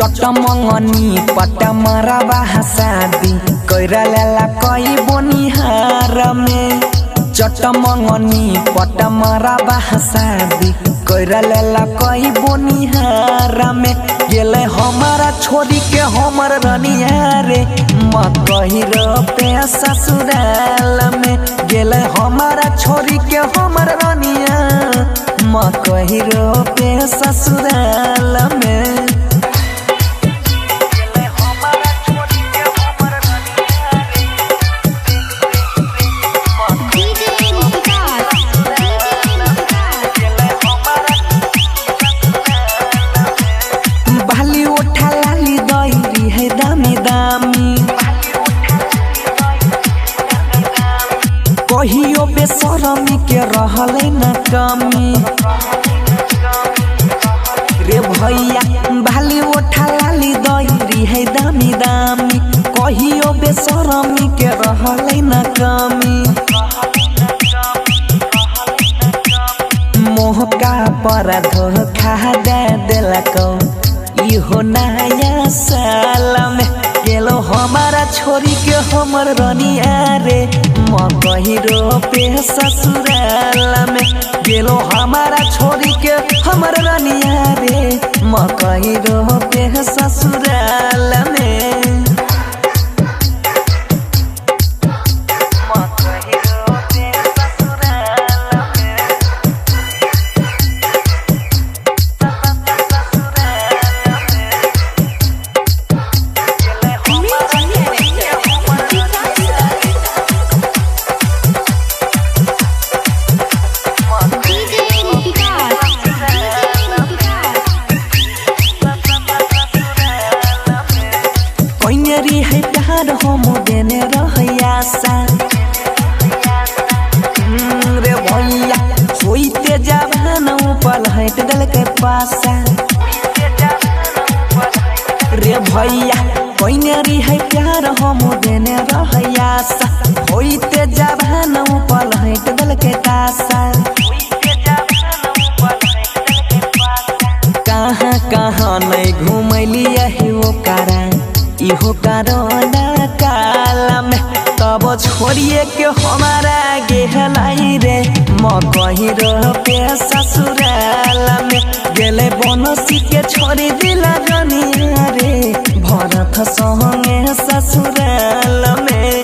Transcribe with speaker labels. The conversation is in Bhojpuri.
Speaker 1: चटमंगनी पटमरा शादी कैरला कई बनिहार में चटमंगनी पटमरा शादी कैरला कई बनिहार में गेले हमारा छोरी के हमर रनिया रे मकही पे ससुराल में गेले हमारा छोरी के हमर रनिया मकही पे ससुराल में। कहियो बेशरमी के रहले न कमी रे भैया भाली उठा लाली दईरी है दामी दामी कहियो बेशरमी के रहले न कमी मोह का पर धोखा दे देलको इहो नया साल में गेलो हमारा छोरी के हमर रनिया रे मकही पे ससुराल में गेलो हमारा छोरी के हमर रनिया रे मकही पे ससुराल में। है प्यार हम देने रहयासा रे भैया होइते जवान ऊपर हट दल के पासा रे भैया कोइनेरी है प्यार हम देने रहयासा होइते जवान ऊपर हट दल के तासा कहाँ कहाँ नहीं घुमैली यही वो कारण इहो कारोना काल में तब छोड़िए के हमारा गेहलाई रे मकही पे ससुराल में गेले बनसी के छोड़ी दिला रनिया रे भरत संगे ससुराल में।